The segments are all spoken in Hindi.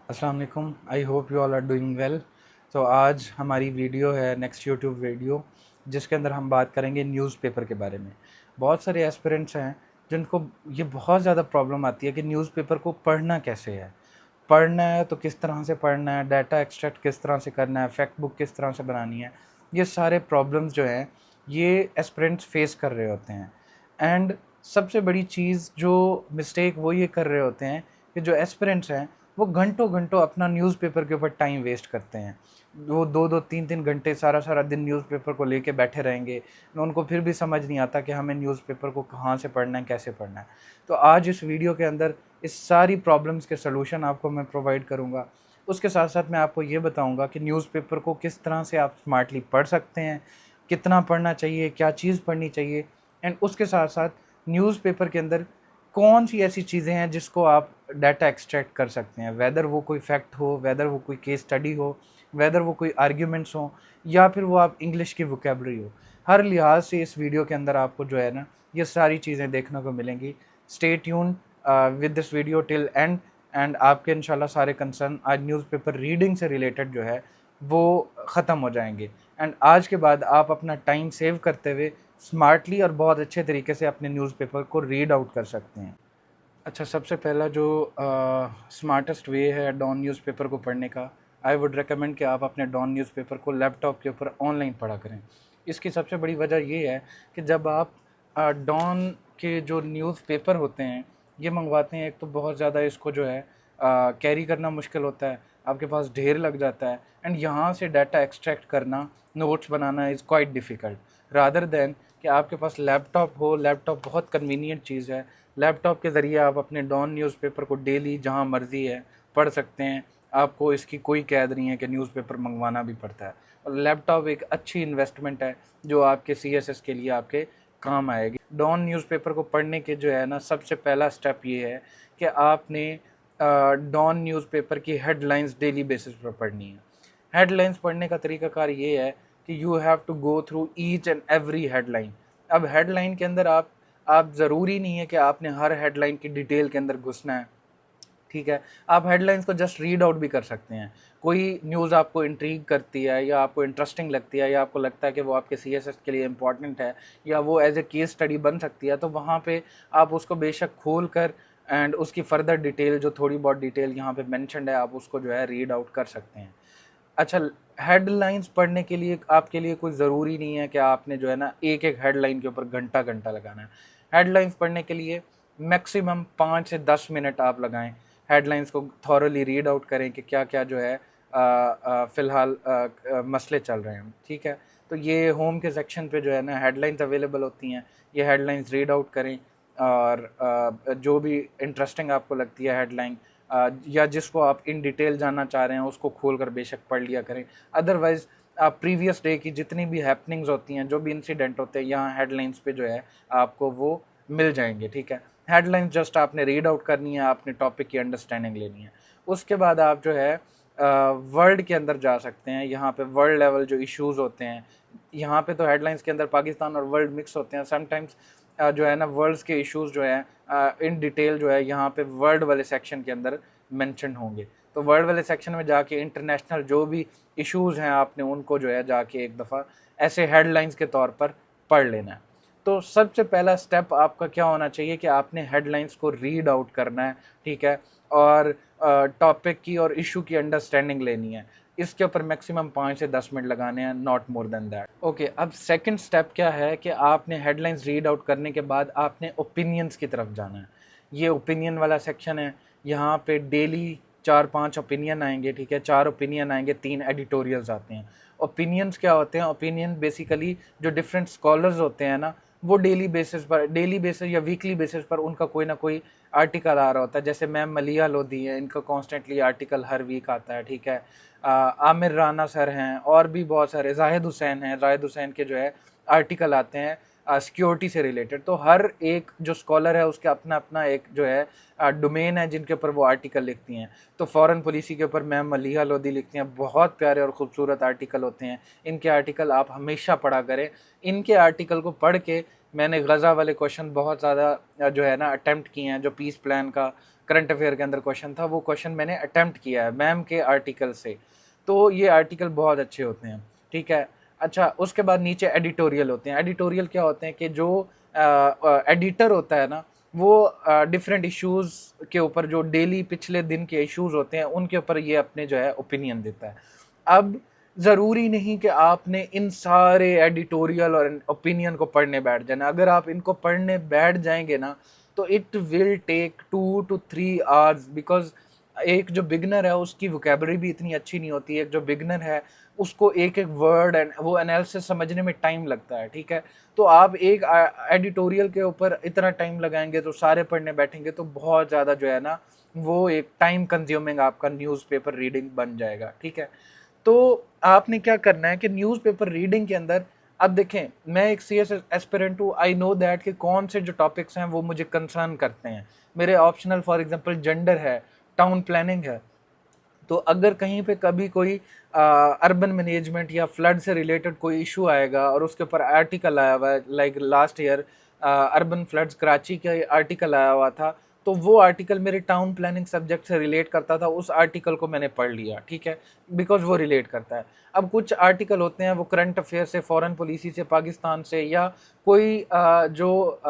अस्सलाम वालेकुम। I hope you all are doing well. तो आज हमारी वीडियो है नेक्स्ट यूट्यूब वीडियो, जिसके अंदर हम बात करेंगे न्यूज़पेपर के बारे में। बहुत सारे एस्पिरेंट्स हैं जिनको ये बहुत ज़्यादा प्रॉब्लम आती है कि न्यूज़पेपर को पढ़ना कैसे है। पढ़ना है तो किस तरह से पढ़ना है, डाटा एक्सट्रैक्ट किस तरह से करना है, फैक्ट बुक किस तरह से बनानी है। ये सारे प्रॉब्लम्स जो हैं ये एस्पिरेंट्स फेस कर रहे होते हैं। एंड सबसे बड़ी चीज़ जो मिस्टेक वो ये कर रहे होते हैं कि जो एस्पिरेंट्स हैं वो घंटों घंटों अपना न्यूज़पेपर के ऊपर टाइम वेस्ट करते हैं। वो 2-2 3-3 घंटे सारा दिन न्यूज़पेपर को लेके बैठे रहेंगे। उनको फिर भी समझ नहीं आता कि हमें न्यूज़पेपर को कहाँ से पढ़ना है, कैसे पढ़ना है। तो आज इस वीडियो के अंदर इस सारी प्रॉब्लम्स के सलूशन आपको मैं प्रोवाइड करूँगा। उसके साथ-साथ मैं आपको ये बताऊँगा कि न्यूज़पेपर को किस तरह से आप स्मार्टली पढ़ सकते हैं, कितना पढ़ना चाहिए, क्या चीज़ पढ़नी चाहिए। एंड उसके साथ-साथ न्यूज़पेपर के अंदर कौन-सी ऐसी चीज़ें हैं जिसको आप डाटा एक्सट्रैक्ट कर सकते हैं, वेदर वो कोई फैक्ट हो, वेदर वो कोई केस स्टडी हो, वेदर वो कोई आर्ग्यूमेंट्स हों या फिर वो आप इंग्लिश की वोकैब्युलरी हो। हर लिहाज से इस वीडियो के अंदर आपको जो है ना, ये सारी चीज़ें देखने को मिलेंगी। Stay tuned with this video till and and आपके इंशाल्लाह सारे कंसर्न आज न्यूज़पेपर रीडिंग से रिलेटेड जो है वो ख़त्म हो जाएँगे। एंड आज के बाद आप अपना टाइम सेव करते हुए स्मार्टली और बहुत अच्छे तरीके से अपने न्यूज़पेपर को रीड आउट कर सकते हैं। अच्छा, सबसे पहला जो स्मार्टेस्ट वे है डॉन न्यूज़पेपर को पढ़ने का, आई वुड रिकमेंड कि आप अपने डॉन न्यूज़पेपर को लैपटॉप के ऊपर ऑनलाइन पढ़ा करें। इसकी सबसे बड़ी वजह ये है कि जब आप डॉन के जो न्यूज़पेपर होते हैं, ये मंगवाते हैं, एक तो बहुत ज़्यादा इसको जो है कैरी करना मुश्किल होता है, आपके पास ढेर लग जाता है। एंड यहाँ से डाटा एक्सट्रैक्ट करना, notes banana is quite difficult rather than कि आपके पास लैपटॉप हो। लैपटॉप बहुत कन्वीनियंट चीज़ है। लैपटॉप के ज़रिए आप अपने डॉन न्यूज़पेपर को डेली जहाँ मर्ज़ी है पढ़ सकते हैं। आपको इसकी कोई कैद नहीं है कि न्यूज़पेपर मंगवाना भी पड़ता है। और लैपटॉप एक अच्छी इन्वेस्टमेंट है जो आपके सीएसएस के लिए आपके काम आएगी। डॉन न्यूज़पेपर को पढ़ने के जो है ना, सबसे पहला स्टेप ये है कि आपने डॉन न्यूज़पेपर की हेडलाइंस डेली बेसिस पर पढ़नी है। हेडलाइंस पढ़ने का तरीकाकार ये है कि you have to go through each and every headline. अब हेडलाइन के अंदर आप ज़रूरी नहीं है कि आपने हर हेडलाइन की डिटेल के अंदर घुसना है, ठीक है। आप हेडलाइंस को जस्ट रीड आउट भी कर सकते हैं। कोई न्यूज़ आपको इंट्रीग करती है या आपको इंटरेस्टिंग लगती है या आपको लगता है कि वो आपके सीएसएस के लिए इंपॉर्टेंट है या वो एज ए केस स्टडी बन सकती है, तो वहाँ पे आप उसको बेशक खोल कर एंड उसकी फर्दर डिटेल, जो थोड़ी बहुत डिटेल यहाँ पे मेंशन्ड है, आप उसको जो है रीड आउट कर सकते हैं। अच्छा, हेडलाइंस पढ़ने के लिए आपके लिए कोई ज़रूरी नहीं है कि आपने जो है ना एक-एक हेडलाइन के ऊपर घंटा-घंटा लगाना है। हेडलाइंस पढ़ने के लिए मैक्सिमम 5 से 10 मिनट आप लगाएँ। हेडलाइंस को थॉरोली रीड आउट करें कि क्या-क्या जो है फ़िलहाल मसले चल रहे हैं, ठीक है? तो ये होम के सेक्शन पे जो है ना हेडलाइंस अवेलेबल होती हैं। ये हेडलाइंस रीड आउट करें और जो भी इंटरेस्टिंग आपको लगती है हेडलाइन या जिसको आप इन डिटेल जानना चाह रहे हैं, उसको खोल कर बेशक पढ़ लिया करें। अदरवाइज़ आप प्रीवियस डे की जितनी भी हैपनिंग्स होती हैं, जो भी इंसिडेंट होते हैं, यहाँ हेडलाइंस पे जो है आपको वो मिल जाएँगे, ठीक है। हेडलाइंस जस्ट आपने रीड आउट करनी है, आपने टॉपिक की अंडरस्टैंडिंग लेनी है। उसके बाद आप जो है वर्ल्ड के अंदर जा सकते हैं। यहाँ पे वर्ल्ड लेवल जो इश्यूज़ होते हैं, यहाँ पे तो हेडलाइंस के अंदर पाकिस्तान और वर्ल्ड मिक्स होते हैं। समटाइम्स जो है ना वर्ल्ड्स के इश्यूज़ जो हैं इन डिटेल जो है यहाँ पे वर्ल्ड वाले सेक्शन के अंदर मेंशन होंगे। तो वर्ल्ड वाले सेक्शन में जाके इंटरनेशनल जो भी इश्यूज़ हैं, आपने उनको जो है जाके एक दफ़ा ऐसे हेडलाइंस के तौर पर पढ़ लेना है। तो सबसे पहला स्टेप आपका क्या होना चाहिए कि आपने हेडलाइंस को रीड आउट करना है, ठीक है? और टॉपिक की और इशू की अंडरस्टैंडिंग लेनी है। इसके ऊपर मैक्सिमम 5 से 10 मिनट लगाने हैं, not more than that. Okay, अब सेकंड स्टेप क्या है कि आपने हेडलाइंस रीड आउट करने के बाद आपने ओपिनियंस की तरफ जाना है। ये ओपिनियन वाला सेक्शन है। यहाँ पे डेली 4-5 ओपिनियन आएँगे, ठीक है? 4 ओपिनियन आएँगे, 3 एडिटोरियल्स आते हैं। ओपिनियंस क्या होते हैं? ओपिनियन बेसिकली जो डिफरेंट स्कॉलर्स होते हैं ना, वो डेली बेसिस या वीकली बेसिस पर उनका कोई ना कोई आर्टिकल आ रहा होता है। जैसे मैम मलिया लोधी हैं, इनका कॉन्स्टेंटली आर्टिकल हर वीक आता है, ठीक है? आमिर राना सर हैं और भी बहुत सारे, ज़ाहिद हुसैन हैं, ज़ाहिद हुसैन के जो है आर्टिकल आते हैं सिक्योरिटी से रिलेटेड। तो हर एक जो स्कॉलर है उसका अपना-अपना एक जो है डोमेन है जिनके ऊपर वो आर्टिकल लिखती हैं। तो फ़ॉरेन पॉलिसी के ऊपर मैम मलिहा लोधी लिखती हैं, बहुत प्यारे और ख़ूबसूरत आर्टिकल होते हैं। इनके आर्टिकल आप हमेशा पढ़ा करें। इनके आर्टिकल को पढ़ के मैंने गज़ा वाले क्वेश्चन बहुत ज़्यादा जो है ना अटेम्प्ट किए हैं, जो पीस प्लान का करंट अफेयर के अंदर क्वेश्चन था, वो क्वेश्चन मैंने अटेम्प्ट किया है मैम के आर्टिकल से। तो ये आर्टिकल बहुत अच्छे होते हैं, ठीक है। अच्छा, उसके बाद नीचे एडिटोरियल होते हैं। एडिटोरियल क्या होते हैं कि जो एडिटर होता है ना, वो डिफरेंट इश्यूज़ के ऊपर, जो डेली पिछले दिन के इश्यूज़ होते हैं उनके ऊपर ये अपने जो है ओपिनियन देता है। अब ज़रूरी नहीं कि आपने इन सारे एडिटोरियल और ओपिनियन को पढ़ने बैठ जाना। अगर आप इनको पढ़ने बैठ जाएंगे ना, तो it will take 2 to 3 hours, because एक जो बिगनर है उसकी वोकेबलरी भी इतनी अच्छी नहीं होती है। एक जो बिगनर है उसको एक एक वर्ड एंड वो एनालिसिस समझने में टाइम लगता है, ठीक है। तो आप एक एडिटोरियल के ऊपर इतना टाइम लगाएंगे तो सारे पढ़ने बैठेंगे तो बहुत ज़्यादा जो है ना, वो एक टाइम कंज्यूमिंग आपका न्यूज़पेपर रीडिंग बन जाएगा, ठीक है। तो आपने क्या करना है कि न्यूज़पेपर रीडिंग के अंदर, अब देखें मैं एक सी एस एस्पिरेंट हूँ, आई नो दैट कि कौन से जो टॉपिक्स हैं वो मुझे कंसर्न करते हैं। मेरे ऑप्शनल फॉर एग्जांपल जेंडर है, टाउन प्लानिंग है। तो अगर कहीं पे कभी कोई अर्बन मैनेजमेंट या फ्लड से रिलेटेड कोई इशू आएगा और उसके ऊपर आर्टिकल आया हुआ है, like last year urban floods Karachi का आर्टिकल आया हुआ था, तो वो आर्टिकल मेरे टाउन प्लानिंग सब्जेक्ट से रिलेट करता था, उस आर्टिकल को मैंने पढ़ लिया, ठीक है, बिकॉज वो रिलेट करता है। अब कुछ आर्टिकल होते हैं वो करंट अफेयर से, फॉरेन पॉलिसी से, पाकिस्तान से, या कोई जो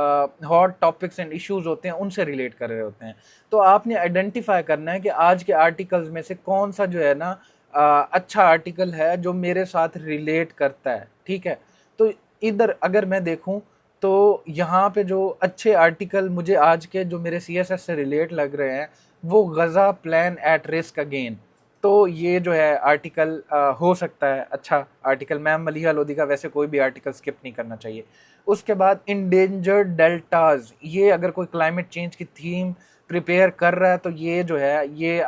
हॉट टॉपिक्स एंड इश्यूज होते हैं उनसे रिलेट कर रहे होते हैं। तो आपने आइडेंटिफाई करना है कि आज के आर्टिकल्स में से कौन सा जो है ना अच्छा आर्टिकल है जो मेरे साथ रिलेट करता है, ठीक है। तो इधर अगर मैं देखूं तो यहाँ पे जो अच्छे आर्टिकल मुझे आज के जो मेरे सीएसएस से रिलेट लग रहे हैं, वो गज़ा प्लान एट रिस्क अगेन। तो ये जो है आर्टिकल हो सकता है अच्छा आर्टिकल। मैम मलिहा लोधी का वैसे कोई भी आर्टिकल स्किप नहीं करना चाहिए। उसके बाद इंडेंजर्ड डेल्टाज, ये अगर कोई क्लाइमेट चेंज की थीम प्रिपेयर कर रहा है तो ये जो है ये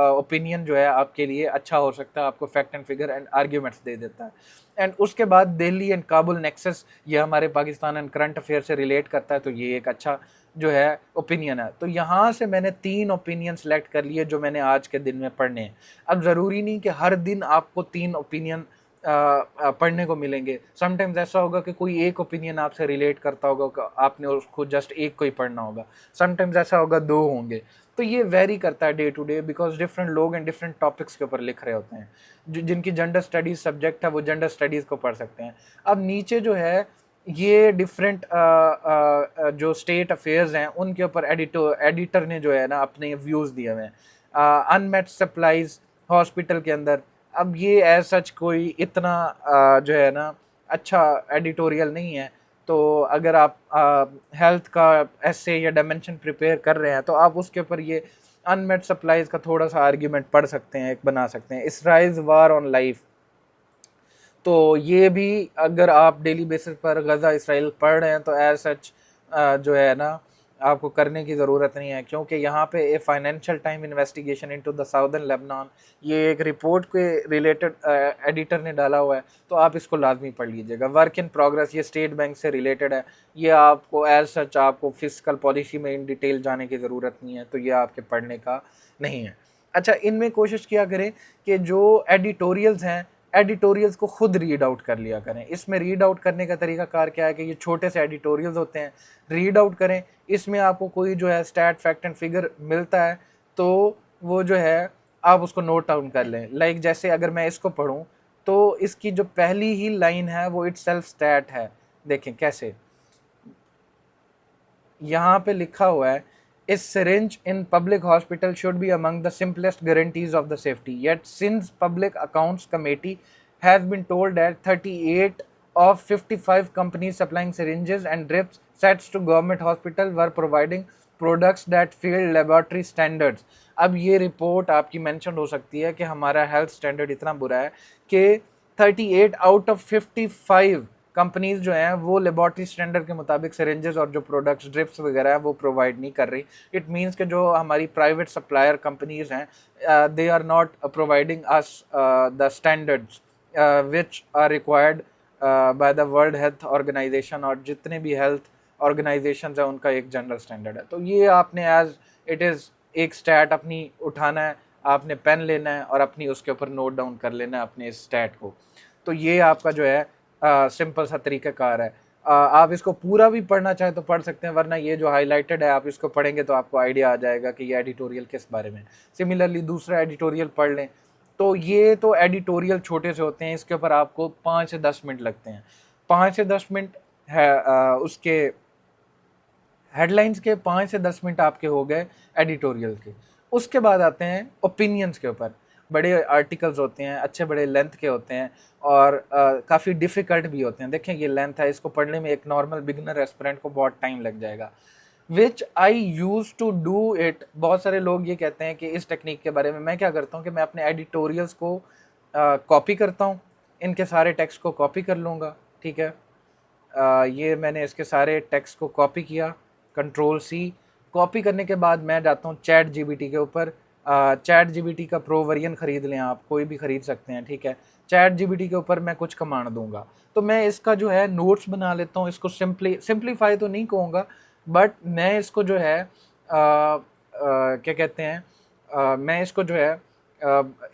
ओपिनियन जो है आपके लिए अच्छा हो सकता है, आपको fact and figure and arguments दे देता है। एंड उसके बाद दिल्ली एंड काबुल नेक्सस, ये हमारे पाकिस्तान एंड करंट अफेयर से रिलेट करता है, तो ये एक अच्छा जो है ओपिनियन है। तो यहाँ से मैंने 3 ओपिनियन सेलेक्ट कर लिए जो मैंने आज के दिन में पढ़ने हैं। अब ज़रूरी नहीं कि हर दिन आपको 3 ओपिनियन पढ़ने को मिलेंगे। समटाइम्स ऐसा होगा कि कोई एक ओपिनियन आपसे रिलेट करता होगा, आपने उसको जस्ट एक को ही पढ़ना होगा। समटाइम्स ऐसा होगा 2 होंगे। तो ये वेरी करता है day to day, because different लोग एंड डिफरेंट टॉपिक्स के ऊपर लिख रहे होते हैं। जिनकी जेंडर स्टडीज़ सब्जेक्ट है वो जेंडर स्टडीज़ को पढ़ सकते हैं। अब नीचे जो है ये डिफरेंट जो स्टेट अफेयर्स हैं उनके ऊपर एडिटर ने जो है ना अपने व्यूज़ दिए हुए हैं। अनमेट सप्लाईज हॉस्पिटल के अंदर, अब ये एज सच कोई इतना जो है ना अच्छा एडिटोरियल नहीं है। तो अगर आप हेल्थ का एसे या डायमेंशन प्रिपेयर कर रहे हैं तो आप उसके ऊपर ये अनमेट सप्लाईज का थोड़ा सा आर्ग्यूमेंट पढ़ सकते हैं, एक बना सकते हैं। इसराइल वार ऑन लाइफ, तो ये भी अगर आप डेली बेसिस पर गज़ा इसराइल पढ़ रहे हैं तो एज सच जो है ना आपको करने की ज़रूरत नहीं है, क्योंकि यहाँ पे a financial time investigation into the southern Lebanon, ये एक रिपोर्ट के रिलेटेड एडिटर ने डाला हुआ है, तो आप इसको लाजमी पढ़ लीजिएगा। वर्क इन प्रोग्रेस, ये स्टेट बैंक से रिलेटेड है, ये आपको एज सच आपको फिजिकल पॉलिसी में इन डिटेल जाने की ज़रूरत नहीं है, तो ये आपके पढ़ने का नहीं है। अच्छा, इनमें कोशिश किया करें कि जो एडिटोरियल्स हैं, एडिटोरियल्स को खुद रीड आउट कर लिया करें। इसमें रीड आउट करने का तरीका कार क्या है कि ये छोटे से एडिटोरियल्स होते हैं, रीड आउट करें। इसमें आपको कोई जो है स्टैट फैक्ट एंड फिगर मिलता है तो वो जो है आप उसको नोट डाउन कर लें। लाइक जैसे अगर मैं इसको पढूं तो इसकी जो पहली ही लाइन है वो इट सेल्फ स्टैट है। देखें कैसे, यहाँ पे लिखा हुआ है, is syringe in public hospital should be among the simplest guarantees of the safety. Yet, since Public Accounts Committee has been told that 38 of 55 companies supplying syringes and drips sets to government hospital were providing products that failed laboratory standards. अब ये रिपोर्ट आपकी मेंशन हो सकती है कि हमारा हेल्थ स्टैंडर्ड इतना बुरा है कि 38 आउट ऑफ 55 कंपनीज जो हैं वो लेबॉर्ट्री स्टैंडर्ड के मुताबिक सिरेंजेस और जो प्रोडक्ट्स ड्रिप्स वगैरह है वो प्रोवाइड नहीं कर रही। इट मींस कि जो हमारी प्राइवेट सप्लायर कंपनीज हैं they are not providing us the standards which are required by the World Health Organization, और जितने भी हेल्थ ऑर्गेनाइजेशन हैं उनका एक जनरल स्टैंडर्ड है। तो ये आपने एज इट इज़ एक स्टैट अपनी उठाना है, आपने पेन लेना है और अपनी उसके ऊपर नोट डाउन कर लेना है अपने इस स्टैट को। तो ये आपका जो है सिंपल सा तरीक़ाकार है। आप इसको पूरा भी पढ़ना चाहे तो पढ़ सकते हैं, वरना ये जो हाईलाइटेड है आप इसको पढ़ेंगे तो आपको आइडिया आ जाएगा कि ये एडिटोरियल किस बारे में। सिमिलरली दूसरा एडिटोरियल पढ़ लें, तो ये तो एडिटोरियल छोटे से होते हैं, इसके ऊपर आपको 5 से 10 मिनट लगते हैं। 5 से 10 मिनट है उसके हेडलाइंस के 5 से 10 मिनट आपके हो गए एडिटोरियल के। उसके बाद आते हैं ओपिनियंस के ऊपर। बड़े आर्टिकल्स होते हैं, अच्छे बड़े लेंथ के होते हैं और काफ़ी डिफ़िकल्ट भी होते हैं। देखें ये लेंथ है, इसको पढ़ने में एक नॉर्मल बिगिनर एस्पिरेंट को बहुत टाइम लग जाएगा। विच आई यूज़ टू डू इट। बहुत सारे लोग ये कहते हैं कि इस टेक्निक के बारे में, मैं क्या करता हूँ कि मैं अपने एडिटोरियल्स को कॉपी करता हूँ, इनके सारे टेक्स्ट को कॉपी कर लूँगा, ठीक है। ये मैंने इसके सारे टेक्स्ट को कॉपी किया, Ctrl+C। कॉपी करने के बाद मैं जाता हूँ चैट जीबीटी के ऊपर। चैट जीबीटी का प्रो वर्जन ख़रीद लें, आप कोई भी ख़रीद सकते हैं, ठीक है। चैट जीबीटी के ऊपर मैं कुछ कमांड दूंगा, तो मैं इसका जो है नोट्स बना लेता हूँ। इसको सिंप्लीफाई तो नहीं कहूँगा, बट मैं इसको जो है क्या कहते हैं, मैं इसको जो है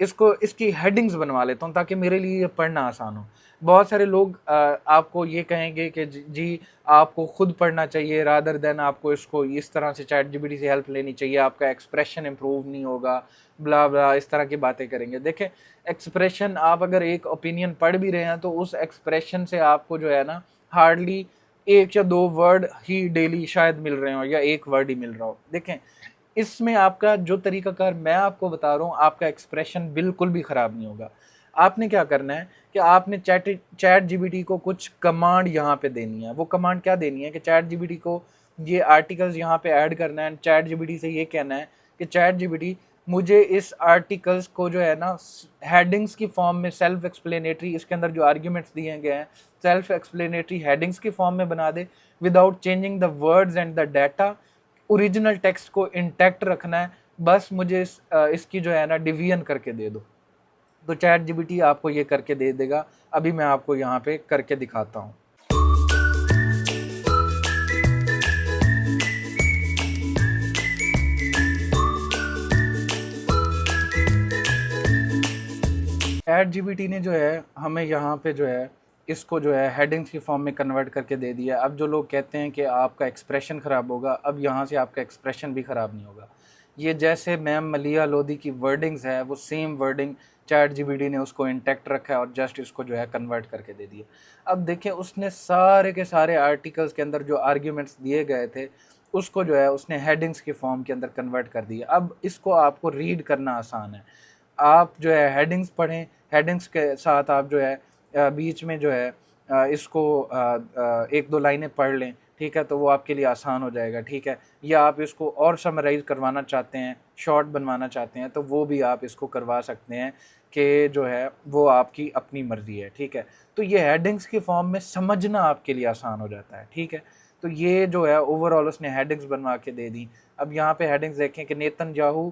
इसको इसकी हेडिंग्स बनवा लेता हूँ ताकि मेरे लिए ये पढ़ना आसान हो। बहुत सारे लोग आपको ये कहेंगे कि जी आपको खुद पढ़ना चाहिए रादर देन आपको इसको इस तरह से चैट जीपीटी से हेल्प लेनी चाहिए, आपका एक्सप्रेशन इम्प्रूव नहीं होगा, ब्ला ब्ला, इस तरह की बातें करेंगे। देखें एक्सप्रेशन, आप अगर एक ओपिनियन पढ़ भी रहे हैं तो उस एक्सप्रेशन से आपको जो है ना हार्डली 1 या 2 वर्ड ही डेली शायद मिल रहे हो, या 1 वर्ड ही मिल रहा हो। देखें इसमें आपका जो तरीकाकार मैं आपको बता रहा हूँ, आपका एक्सप्रेशन बिल्कुल भी ख़राब नहीं होगा। आपने क्या करना है कि आपने चैट जीपीटी को कुछ कमांड यहाँ पे देनी है। वो कमांड क्या देनी है कि चैट जीपीटी को ये आर्टिकल्स यहाँ पे ऐड करना है। चैट जीपीटी से ये कहना है कि चैट जीपीटी मुझे इस आर्टिकल्स को जो है ना हेडिंग्स की फॉर्म में, सेल्फ एक्सप्लेनेटरी, इसके अंदर जो आर्ग्यूमेंट्स दिए गए हैं सेल्फ एक्सप्लेनेटरी हेडिंग्स की फॉर्म में बना दे, without changing the words and the data. Original text को इंटैक्ट रखना है, बस मुझे इसकी जो है ना डिवीजन करके दे दो। तो चैट जीपीटी आपको ये करके दे देगा। अभी मैं आपको यहाँ पे करके दिखाता हूँ। चैट जीपीटी ने जो है हमें यहाँ पे जो है इसको जो है हेडिंग्स की फॉर्म में कन्वर्ट करके दे दिया। अब जो लोग कहते हैं कि आपका एक्सप्रेशन ख़राब होगा, अब यहाँ से आपका एक्सप्रेशन भी ख़राब नहीं होगा। ये जैसे मैम मलिया लोधी की वर्डिंग्स है, वो सेम वर्डिंग चैट जीपीटी ने उसको इंटैक्ट रखा है और जस्ट इसको जो है कन्वर्ट करके दे दिया। अब देखें उसने सारे के सारे आर्टिकल्स के अंदर जो आर्ग्यूमेंट्स दिए गए थे उसको जो है उसने हेडिंग्स के फॉर्म के अंदर कन्वर्ट कर दिया। अब इसको आपको रीड करना आसान है। आप जो है हेडिंग्स पढ़ें, हेडिंग्स के साथ आप जो है बीच में जो है इसको 1-2 लाइनें पढ़ लें, ठीक है, तो वो आपके लिए आसान हो जाएगा, ठीक है। या आप इसको और समराइज़ करवाना चाहते हैं, शॉर्ट बनवाना चाहते हैं, तो वो भी आप इसको करवा सकते हैं कि जो है वो आपकी अपनी मर्ज़ी है, ठीक है। तो ये हेडिंग्स की फॉर्म में समझना आपके लिए आसान हो जाता है, ठीक है। तो ये जो है ओवरऑल उसने हेडिंग्स बनवा के दे दी। अब यहाँ पे हेडिंग्स देखें कि Netanyahu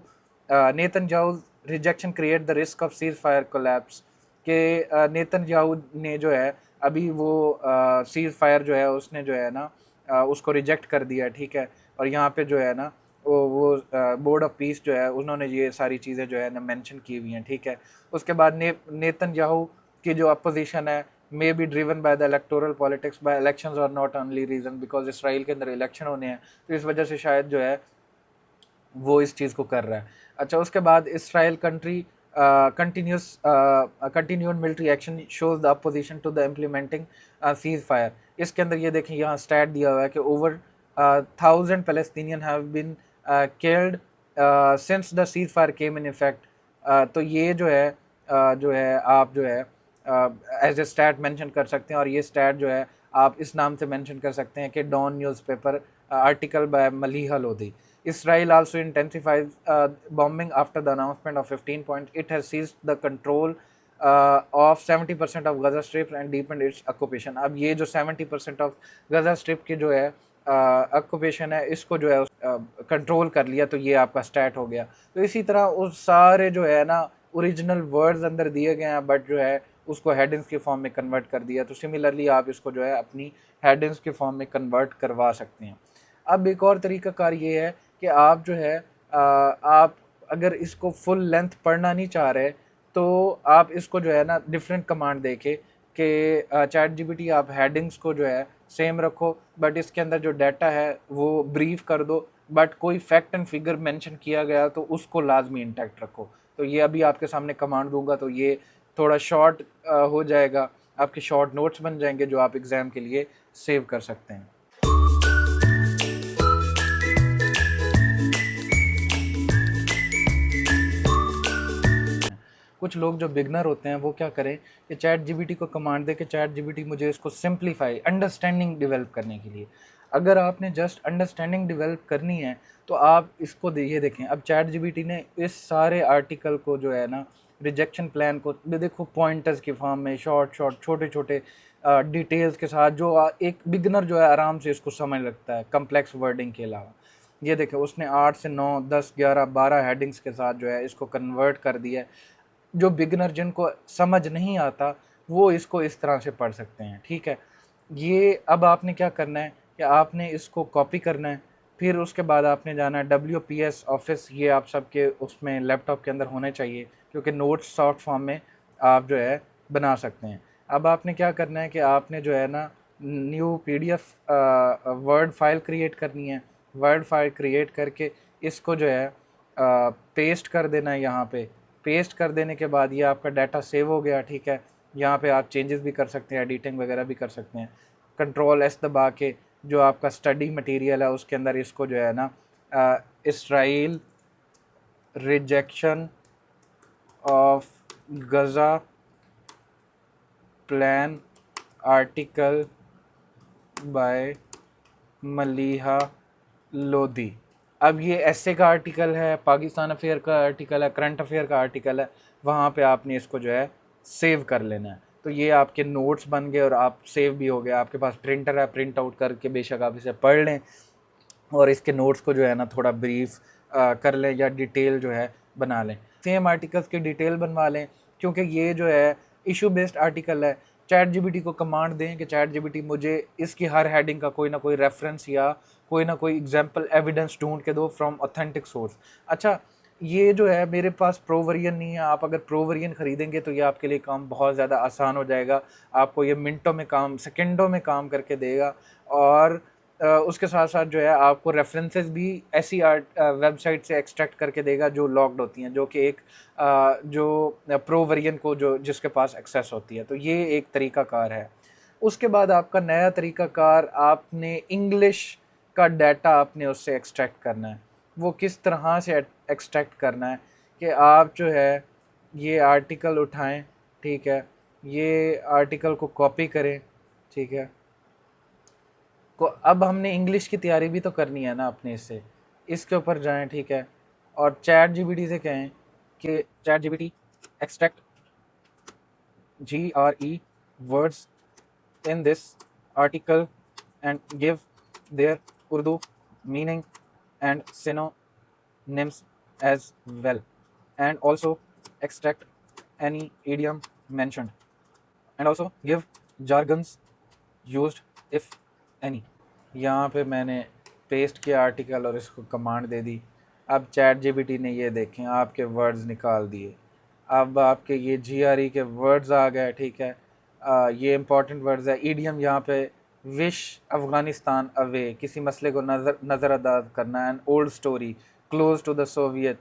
rejection create the risk of cease fire collapse, के नेतन्याहू ने जो है अभी वो सीज फायर जो है उसने जो है ना उसको रिजेक्ट कर दिया, ठीक है। और यहाँ पे जो है ना वो बोर्ड ऑफ पीस जो है उन्होंने ये सारी चीज़ें जो है ना मेंशन की हुई हैं, ठीक है। उसके बाद नेतन्याहू की जो अपोजिशन है may be driven by the electoral politics by elections और not only reason, because Israel के अंदर इलेक्शन होने हैं, तो इस वजह से शायद जो है वो इस चीज़ को कर रहा है। अच्छा, उसके बाद Israel country continued military action shows the opposition to the implementing cease fire। इसके अंदर ये देखें यहाँ स्टैट दिया हुआ है कि over 1000 Palestinian have been killed since the cease fire came in effect। तो ये जो है आप जो है एज ए स्टैट मेंशन कर सकते हैं, और ये स्टैट जो है आप इस नाम से मेंशन कर सकते हैं कि Dawn newspaper article by Maliha Lodhi. Israel also intensifies bombing after the announcement of 15 points. It has seized the control of 70% of Gaza Strip and deepened its occupation। अब ये जो 70% of Gaza Strip की जो है ऑक्यूपेशन है, इसको जो है कंट्रोल कर लिया, तो ये आपका स्टैट हो गया। तो इसी तरह उस सारे जो है ना ओरिजिनल वर्ड्स अंदर दिए गए हैं, बट जो है उसको हेडिंग्स के फॉर्म में कन्वर्ट कर दिया। तो सिमिलरली आप इसको जो है अपनी हेडिंग्स के फॉर्म में कन्वर्ट करवा सकते हैं। अब एक और तरीकाकार ये है कि आप जो है आप अगर इसको फुल लेंथ पढ़ना नहीं चाह रहे, तो आप इसको जो है ना डिफरेंट कमांड देके कि चैट जीपीटी आप हेडिंग्स को जो है सेम रखो, बट इसके अंदर जो डाटा है वो ब्रीफ कर दो, बट कोई फैक्ट एंड फिगर मेंशन किया गया तो उसको लाजमी इंटैक्ट रखो। तो ये अभी आपके सामने कमांड दूंगा, तो ये थोड़ा शॉर्ट हो जाएगा, आपके शॉर्ट नोट्स बन जाएंगे जो आप एग्ज़ाम के लिए सेव कर सकते हैं। कुछ लोग जो बिगनर होते हैं वो क्या करें कि चैट जीपीटी को कमांड दे कि चैट जीपीटी मुझे इसको सिंप्लीफाई, अंडरस्टैंडिंग डेवलप करने के लिए। अगर आपने जस्ट अंडरस्टैंडिंग डेवलप करनी है तो आप इसको ये देखें, अब चैट जीपीटी ने इस सारे आर्टिकल को जो है ना, रिजेक्शन प्लान को देखो पॉइंटर्स के फॉर्म में, शॉर्ट शॉर्ट छोटे छोटे डिटेल्स के साथ, जो एक बिगनर जो है आराम से इसको समझ लगता है कम्प्लेक्स वर्डिंग के अलावा। ये देखें उसने 8 से 9 10 11 12 हेडिंग्स के साथ जो है इसको कन्वर्ट कर दिया है। जो बिगनर जिनको समझ नहीं आता वो इसको इस तरह से पढ़ सकते हैं, ठीक है। ये अब आपने क्या करना है कि आपने इसको कॉपी करना है, फिर उसके बाद आपने जाना है WPS ऑफिस, ये आप सबके उसमें लैपटॉप के अंदर होने चाहिए, क्योंकि नोट्स सॉफ्ट फॉर्म में आप जो है बना सकते हैं। अब आपने क्या करना है कि आपने जो है ना new PDF word file create करनी है। वर्ड फाइल क्रिएट करके इसको जो है पेस्ट कर देना है यहाँ पे। पेस्ट कर देने के बाद ये आपका डाटा सेव हो गया, ठीक है। यहाँ पे आप चेंजेस भी कर सकते हैं, एडिटिंग वगैरह भी कर सकते हैं। Ctrl+S दबा के जो आपका स्टडी मटेरियल है उसके अंदर इसको जो है ना Israel rejection of Gaza plan article by Maleeha Lodhi. अब ये ऐसे का आर्टिकल है, पाकिस्तान अफेयर का आर्टिकल है, करंट अफेयर का आर्टिकल है, वहाँ पे आपने इसको जो है सेव कर लेना है। तो ये आपके नोट्स बन गए और आप सेव भी हो गए। आपके पास प्रिंटर है, प्रिंट आउट करके बेशक आप इसे पढ़ लें और इसके नोट्स को जो है ना थोड़ा ब्रीफ कर लें या डिटेल जो है बना लें। सेम आर्टिकल्स की डिटेल बनवा लें, क्योंकि ये जो है इशू बेस्ड आर्टिकल है। चैट जीपीटी को कमांड दें कि चैट जीपीटी मुझे इसकी हर हेडिंग का कोई ना कोई रेफरेंस या कोई ना कोई एग्जाम्पल एविडेंस ढूंढ के दो फ्रॉम ऑथेंटिक सोर्स। अच्छा, ये जो है मेरे पास प्रो वर्जन नहीं है, आप अगर प्रो वर्जन ख़रीदेंगे तो ये आपके लिए काम बहुत ज़्यादा आसान हो जाएगा। आपको ये मिनटों में काम, सेकंडों में काम करके देगा। और उसके साथ साथ जो है आपको रेफरेंसेस भी ऐसी वेबसाइट से एक्सट्रैक्ट करके देगा जो लॉक्ड होती हैं, जो कि एक जो प्रो वर्जन को जो जिसके पास एक्सेस होती है। तो ये एक तरीका कार है। उसके बाद आपका नया तरीका कार, आपने इंग्लिश का डाटा आपने उससे एक्सट्रैक्ट करना है। वो किस तरह से एक्सट्रैक्ट करना है कि आप जो है ये आर्टिकल उठाएं, ठीक है, ये आर्टिकल को कॉपी करें, ठीक है। को अब हमने इंग्लिश की तैयारी भी तो करनी है ना अपने इससे, इसके ऊपर जाएं, ठीक है। और चैट जीपीटी से कहें कि chat GPT extract GRE words in this article and give their Urdu meaning and synonyms as well, and also extract any idiom mentioned, and also give jargons used if any। यहाँ पे मैंने पेस्ट किया आर्टिकल और इसको कमांड दे दी। अब चैट जीपीटी ने ये देखें आपके वर्ड्स निकाल दिए। अब आपके ये GRE के वर्ड्स आ गए, ठीक है। ये इंपॉर्टेंट वर्ड्स है। ईडियम यहाँ पे विश अफ़गानिस्तान अवे, किसी मसले को नज़रअंदाज करना, an old story, close to the Soviet,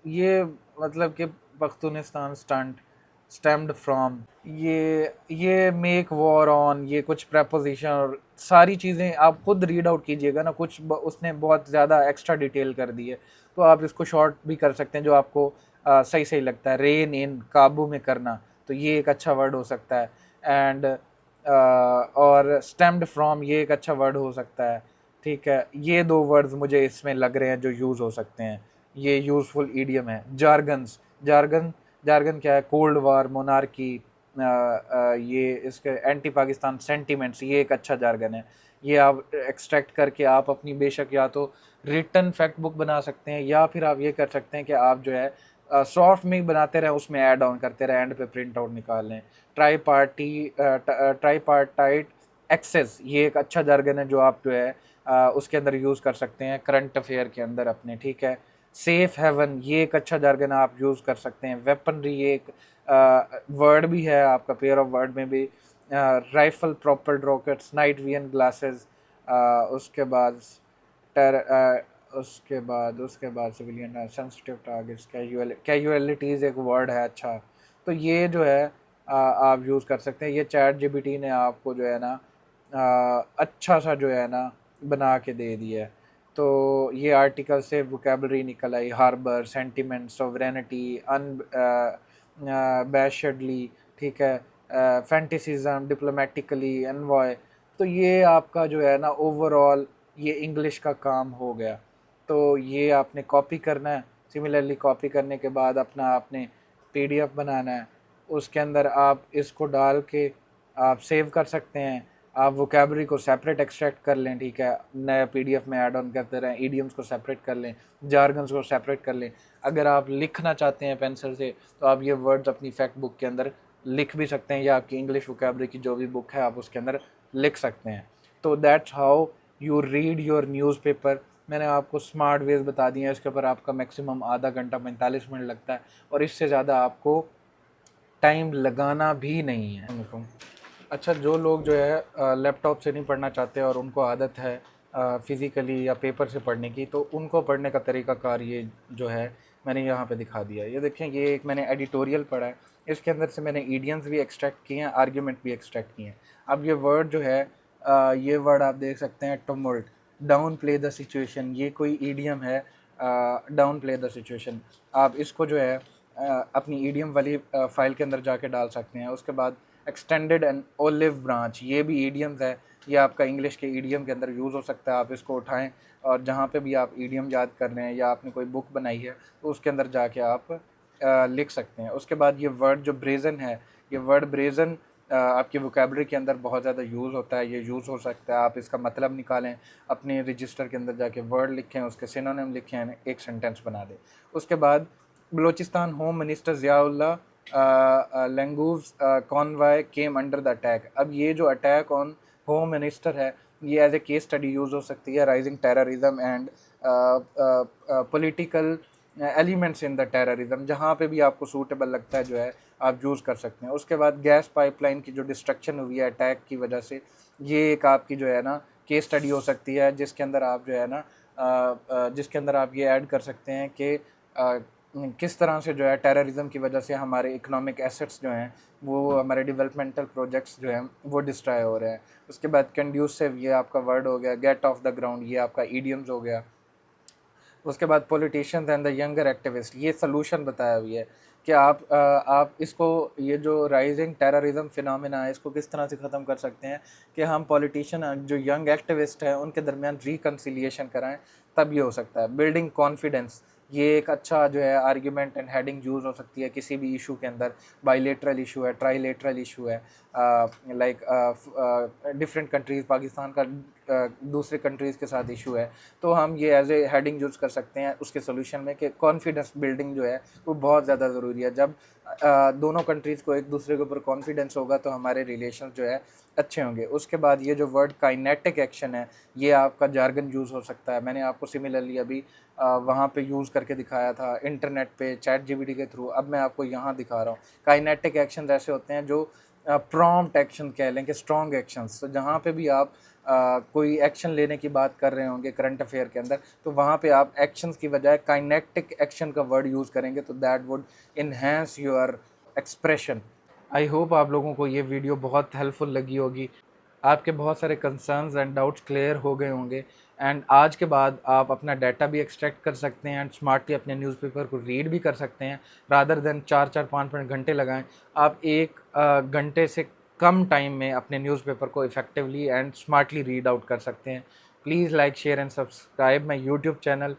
ये मतलब कि पख्तूनिस्तान स्टेम्ड फ्रॉम, ये मेक वॉर ऑन, ये कुछ प्रपोजिशन और सारी चीज़ें आप खुद रीड आउट कीजिएगा ना। कुछ उसने बहुत ज़्यादा एक्स्ट्रा डिटेल कर दी है, तो आप इसको शॉर्ट भी कर सकते हैं जो आपको सही सही लगता है। रेन इन, काबू में करना, तो ये एक अच्छा वर्ड हो सकता है। एंड और स्टेम्ड फ्रॉम, ये एक अच्छा वर्ड हो सकता है, ठीक है। ये दो वर्ड्स मुझे इसमें लग रहे हैं जो यूज़ हो सकते हैं, ये यूज़फुल ईडियम है। जार्गन क्या है? कोल्ड वार, मोनार्की, ये इसके एंटी पाकिस्तान सेंटिमेंट्स, ये एक अच्छा जार्गन है। ये आप एक्सट्रैक्ट करके आप अपनी बेशक या तो रिटन फैक्ट बुक बना सकते हैं, या फिर आप ये कर सकते हैं कि आप जो है सॉफ्ट में बनाते रहें, उसमें ऐड ऑन करते रहें, एंड पे प्रिंट आउट निकाल लें। ट्राईपार्टाइट एक्सेस, ये एक अच्छा जार्गन है जो आप जो है उसके अंदर यूज़ कर सकते हैं करंट अफेयर के अंदर अपने, ठीक है। सेफ हेवन, ये एक अच्छा जार्गन आप यूज़ कर सकते हैं। वेपनरी, ये एक वर्ड भी है आपका, पेयर ऑफ वर्ड में भी rifle propelled rockets, night vision glasses, उसके बाद उसके बाद सिविलियन सेंसिटिव टारगेट्स, कैजुअलिटीज़ एक वर्ड है। अच्छा, तो ये जो है आप यूज़ कर सकते हैं। ये चैट जीपीटी ने आपको जो है ना अच्छा सा जो है ना बना के दे दिया है। तो ये आर्टिकल से वोकेबलरी निकल आई, हार्बर, सेंटिमेंट, सोवरेनिटी, अनबैशडली, ठीक है, फैंटिसिज्म, डिप्लोमेटिकली, एनवॉय। तो ये आपका जो है ना ओवरऑल ये इंग्लिश का काम हो गया। तो ये आपने कॉपी करना है। सिमिलरली कॉपी करने के बाद अपना आपने पीडीएफ बनाना है। उसके अंदर आप इसको डाल के आप सेव कर सकते हैं। आप वोकेबलरी को सेपरेट एक्सट्रैक्ट कर लें, ठीक है, नया पीडीएफ में ऐड ऑन करते रहें, ईडियम्स को सेपरेट कर लें, जार्गन्स को सेपरेट कर लें। अगर आप लिखना चाहते हैं पेंसिल से तो आप ये वर्ड्स अपनी फैक्ट बुक के अंदर लिख भी सकते हैं, या आपकी इंग्लिश वोकेबलरी की जो भी बुक है आप उसके अंदर लिख सकते हैं। तो that's how you read your newspaper. मैंने आपको स्मार्ट वेज बता दिए हैं। इसके ऊपर आपका मैक्सिमम आधा घंटा 45 मिनट लगता है, और इससे ज़्यादा आपको टाइम लगाना भी नहीं है। अच्छा, जो लोग जो है लैपटॉप से नहीं पढ़ना चाहते और उनको आदत है फ़िज़िकली या पेपर से पढ़ने की, तो उनको पढ़ने का तरीक़ाकार ये जो है मैंने यहाँ पे दिखा दिया है। ये देखें, ये एक मैंने एडिटोरियल पढ़ा है। इसके अंदर से मैंने ईडियम्स भी एक्सट्रैक्ट किए हैं, आर्ग्यूमेंट भी एक्सट्रैक्ट किए हैं। अब ये वर्ड जो है ये वर्ड आप देख सकते हैं, टुमल्ट, डाउन प्ले द सिचुएशन, ये कोई ईडियम है, डाउन प्ले द सिचुएशन। आप इसको जो है अपनी ईडियम वाली फ़ाइल के अंदर जाके डाल सकते हैं। उसके बाद एक्सटेंडेड एंड ओलिव ब्रांच, ये भी ईडियम्स है। ये आपका इंग्लिश के ईडियम के अंदर यूज़ हो सकता है। आप इसको उठाएं और जहाँ पे भी आप ईडियम याद कर रहे हैं या आपने कोई बुक बनाई है तो उसके अंदर जाके आप लिख सकते हैं। उसके बाद ये वर्ड जो ब्रेजन है, ये वर्ड ब्रेजन आपकी वोकेबलरी के अंदर बहुत ज़्यादा यूज़ होता है। ये यूज़ हो सकता है, आप इसका मतलब निकालें, अपने रजिस्टर के अंदर जाके वर्ड लिखें, उसके सिनोनिम लिखें, एक सेंटेंस बना दें। उसके बाद Balochistan home minister Ziaullah Langove's convoy came under the attack. अब ये जो अटैक ऑन होम मिनिस्टर है, ये as a case study use हो सकती है, rising terrorism and political elements in the terrorism. जहाँ पे भी आपको सूटेबल लगता है जो है आप यूज़ कर सकते हैं। उसके बाद गैस पाइपलाइन की जो डिस्ट्रक्शन हुई है अटैक की वजह से, ये एक आपकी जो है ना केस स्टडी हो सकती है, जिसके अंदर आप जो है ना जिसके अंदर आप ये ऐड कर सकते हैं कि किस तरह से जो है टेररिज्म की वजह से हमारे इकोनॉमिक एसेट्स जो हैं, वो हमारे डेवलपमेंटल प्रोजेक्ट्स जो हैं वो डिस्ट्रॉय हो रहे हैं। उसके बाद कंड्यूसिव, ये आपका वर्ड हो गया। गेट ऑफ द ग्राउंड, ये आपका ईडियम्स हो गया। उसके बाद politicians and the younger activist, ये सलूशन बताया हुआ है कि आप इसको, ये जो राइजिंग टेररिज्म फिनोमेना है, इसको किस तरह से ख़त्म कर सकते हैं कि हम पॉलिटिशियन जो यंग एक्टिविस्ट हैं उनके दरमियान रिकन्सिलिएशन कराएं, तब ये हो सकता है। बिल्डिंग कॉन्फिडेंस, ये एक अच्छा जो है आर्ग्यूमेंट एंड हेडिंग यूज़ हो सकती है किसी भी इशू के अंदर। बाईलेटरल इशू है, ट्राईलेटरल इशू है, लाइक डिफरेंट कंट्रीज़, पाकिस्तान का दूसरे कंट्रीज़ के साथ इशू है, तो हम ये एज ए हेडिंग यूज़ कर सकते हैं उसके सोल्यूशन में कि कॉन्फिडेंस बिल्डिंग जो है वो बहुत ज़्यादा ज़रूरी है। जब दोनों कंट्रीज़ को एक दूसरे के ऊपर कॉन्फिडेंस होगा तो हमारे रिलेशन जो है अच्छे होंगे। उसके बाद ये जो वर्ड काइनेटिक एक्शन है, ये आपका जार्गन यूज़ हो सकता है। मैंने आपको सिमिलरली अभी वहाँ पे यूज़ करके दिखाया था इंटरनेट पे चैट जीपीटी के थ्रू। अब मैं आपको यहाँ दिखा रहा हूँ। काइनेटिक एक्शन ऐसे होते हैं जो प्रॉम्प्ट एक्शन कह लें कि स्ट्रॉन्ग एक्शंस। तो जहाँ पे भी आप कोई एक्शन लेने की बात कर रहे होंगे करंट अफेयर के अंदर, तो वहाँ पे आप एक्शंस की बजाय काइनेटिक एक्शन का वर्ड यूज़ करेंगे, तो that would enhance your expression. I hope आप लोगों को ये वीडियो बहुत हेल्पफुल लगी होगी। आपके बहुत सारे कंसर्न्स एंड डाउट्स क्लियर हो गए होंगे, एंड आज के बाद आप अपना डाटा भी एक्सट्रैक्ट कर सकते हैं एंड स्मार्टली अपने न्यूज़पेपर को रीड भी कर सकते हैं। रादर देन 4-4 5-5 घंटे लगाएं, आप 1 घंटे से कम टाइम में अपने न्यूज़पेपर को effectively and smartly read out कर सकते हैं। Please like, share and subscribe my YouTube channel.